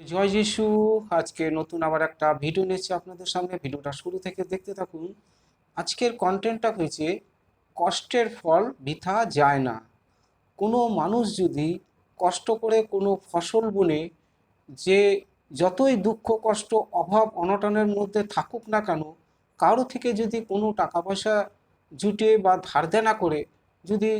জয় যিশু। আজকে নতুন আবার একটা ভিডিও নিয়েছি আপনাদের সামনে। ভিডিওটা শুরু থেকে দেখতে থাকুন। আজকের কন্টেন্টটা হয়েছে কষ্টের ফল বৃথা যায় না। কোনো মানুষ যদি কষ্ট করে কোনো ফসল বুনে, যে যতই দুঃখ কষ্ট অভাব অনটনের মধ্যে থাকুক না কেন, কারো থেকে যদি কোনো টাকা পয়সা জুটিয়ে বা ধার দেনা করে যদি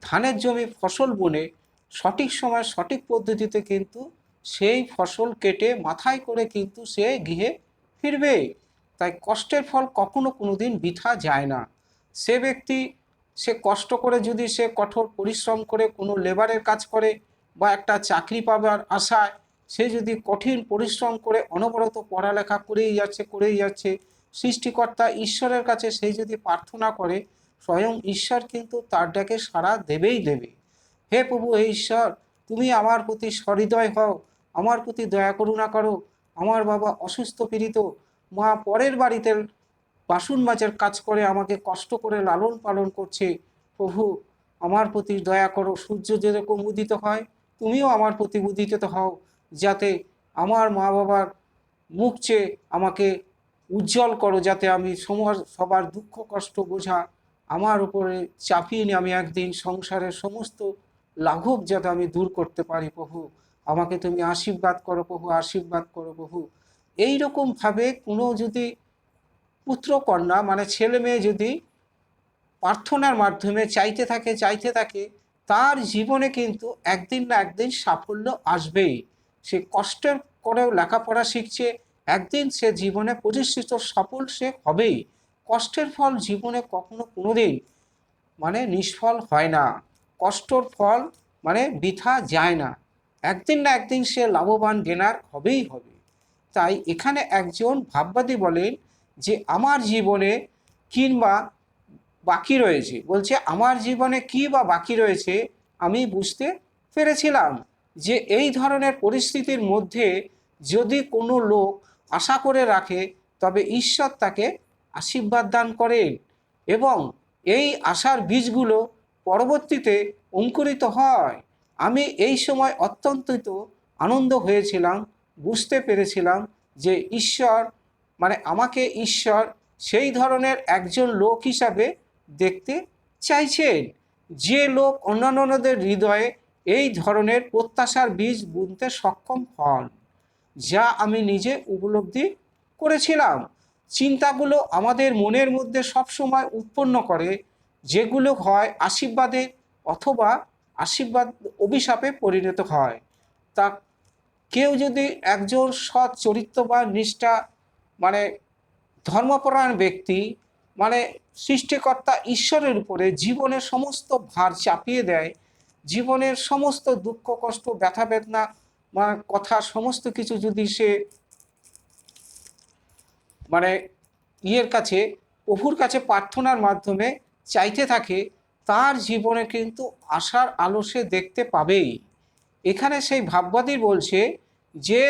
ধানের জমি ফসল বুনে, সঠিক সময় সঠিক পদ্ধতিতে কিন্তু সেই ফসল কেটে মাথায় করে কিন্তু সে গৃহে ফিরবে। তাই কষ্টের ফল কখনো কোনো দিন বৃথা যায় না। সে ব্যক্তি, সে কষ্ট করে যদি সে কঠোর পরিশ্রম করে কোনো লেবারের কাজ করে বা একটা চাকরি পাবার আশায় সে যদি কঠিন পরিশ্রম করে অনবরত পড়ালেখা করেই যাচ্ছে, সৃষ্টিকর্তা ঈশ্বরের কাছে সেই যদি প্রার্থনা করে, স্বয়ং ঈশ্বর কিন্তু তার ডাকে সাড়া দেবেই দেবে। হে প্রভু, হে ঈশ্বর, তুমি আমার প্রতি সহৃদয় হও, আমার প্রতি দয়া করুণা করো। আমার বাবা অসুস্থ পীড়িত, মা পরের বাড়িতে বাসন মাজার কাজ করে আমাকে কষ্ট করে লালন পালন করছে। প্রভু, আমার প্রতি দয়া করো। সূর্য যেরকম উদিত হয়, তুমিও আমার প্রতি উদিত হও, যাতে আমার মা বাবার মুখ চেয়ে আমাকে উজ্জ্বল করো, যাতে আমি সবার দুঃখ কষ্ট বোঝা আমার উপরে চাপিয়ে নিয়ে আমি একদিন সংসারের সমস্ত লাঘব যাতে আমি দূর করতে পারি। প্রভু, আমাকে তুমি আশীর্বাদ করো প্রভু, আশীর্বাদ করো প্রভু। এইরকমভাবে কোনো যদি পুত্র কন্যা মানে ছেলে মেয়ে যদি প্রার্থনার মাধ্যমে চাইতে থাকে, তার জীবনে কিন্তু একদিন না একদিন সাফল্য আসবেই। সে কষ্টের করেও লেখাপড়া শিখছে, একদিন সে জীবনে প্রতিষ্ঠিত সফল সে হবেই। কষ্টের ফল জীবনে কখনো কোনোদিন মানে নিষ্ফল হয় না। কষ্টর ফল মানে বৃথা যায় না। একদিন না একদিন সে লাভবান গেনার হবেই হবে। তাই এখানে একজন ভাববাদী বলেন যে আমার জীবনে কিংবা বাকি রয়েছে, বলছে আমার জীবনে কী বা বাকি রয়েছে আমি বুঝতে পেরেছিলাম যে এই ধরনের পরিস্থিতির মধ্যে যদি কোনো লোক আশা করে রাখে, তবে ঈশ্বর তাকে আশীর্বাদ দান করেন এবং এই আশার বীজগুলো পরবর্তীতে অঙ্কুরিত হয়। আমি এই সময় অত্যন্ত আনন্দ হয়েছিলাম, বুঝতে পেরেছিলাম যে ঈশ্বর মানে আমাকে ঈশ্বর সেই ধরনের একজন লোক হিসাবে দেখতে চাইছেন, যে লোক অন্যান্যদের হৃদয়ে এই ধরনের প্রত্যাশার বীজ বুনতে সক্ষম হন, যা আমি নিজে উপলব্ধি করেছিলাম। চিন্তাগুলো আমাদের মনের মধ্যে সবসময় উৎপন্ন করে, যেগুলো হয় আশীর্বাদে অথবা আশীর্বাদ অভিশাপে পরিণত হয়। তা কেউ যদি একজন সৎ চরিত্র বা নিষ্ঠা মানে ধর্মপরায়ণ ব্যক্তি মানে সৃষ্টিকর্তা ঈশ্বরের উপরে জীবনের সমস্ত ভার চাপিয়ে দেয়, জীবনের সমস্ত দুঃখ কষ্ট ব্যথা বেদনা বা কথা সমস্ত কিছু যদি সে মানে কাছে প্রভুর কাছে প্রার্থনার মাধ্যমে চাইতে থাকে, তার জীবনে কিন্তু আশার আলো সে দেখতে পাবেই। এখানে সেই ভাববাদী বলছে যে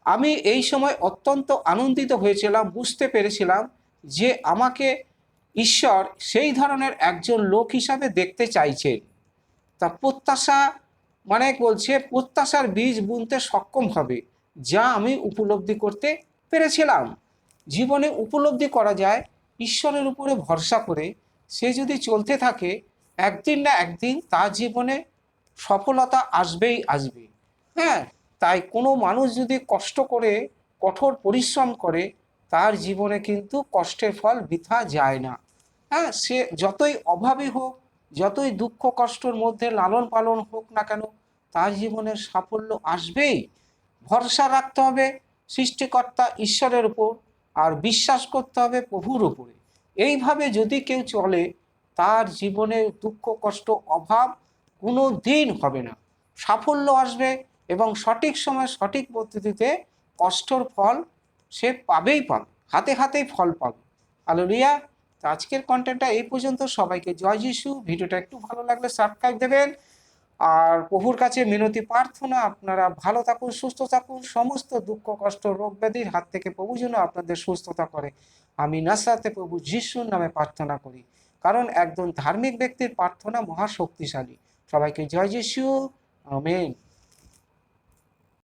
আমি এই সময় অত্যন্ত আনন্দিত হয়েছিলাম, বুঝতে পেরেছিলাম যে আমাকে ঈশ্বর সেই ধরনের একজন লোক হিসাবে দেখতে চাইছেন। তা প্রত্যাশা মানে বলছে প্রত্যাশার বীজ বুনতে সক্ষম হবে, যা আমি উপলব্ধি করতে পেরেছিলাম। জীবনে উপলব্ধি করা যায় ঈশ্বরের উপরে ভরসা করে সে যদি চলতে থাকে, একদিন না একদিন তার জীবনে সফলতা আসবেই আসবে। হ্যাঁ, তাই কোনো মানুষ যদি কষ্ট করে কঠোর পরিশ্রম করে, তার জীবনে কিন্তু কষ্টের ফল বৃথা যায় না। হ্যাঁ, সে যতই অভাবী হোক, যতই দুঃখ কষ্টর মধ্যে লালন পালন হোক না কেন, তার জীবনের সাফল্য আসবেই। ভরসা রাখতে হবে সৃষ্টিকর্তা ঈশ্বরের উপর, আর বিশ্বাস করতে হবে প্রভুর উপরে। এইভাবে যদি কেউ চলে, তার জীবনে দুঃখ কষ্ট অভাব কোনো দিন হবে না, সাফল্য আসবে এবং সঠিক সময় সঠিক পদ্ধতিতে কষ্টর ফল সে পাবেই পাবে, হাতে হাতেই ফল পাবে। হালেলুয়া। তো আজকের কন্টেন্টটা এই পর্যন্ত। সবাইকে জয় যিশু। ভিডিওটা একটু ভালো লাগলে সাবস্ক্রাইব দেবেন। আর প্রভুর কাছে মিনতি প্রার্থনা, আপনারা ভালো থাকুন, সুস্থ থাকুন, সমস্ত দুঃখ কষ্ট রোগ ব্যাধির হাত থেকে প্রভু যেন আপনাদের সুস্থতা করে। আমি নাসরাতে প্রভু যিশুর নামে প্রার্থনা করি, কারণ একজন ধার্মিক ব্যক্তির প্রার্থনা মহাশক্তিশালী। সবাইকে জয় যিশু। আমেন।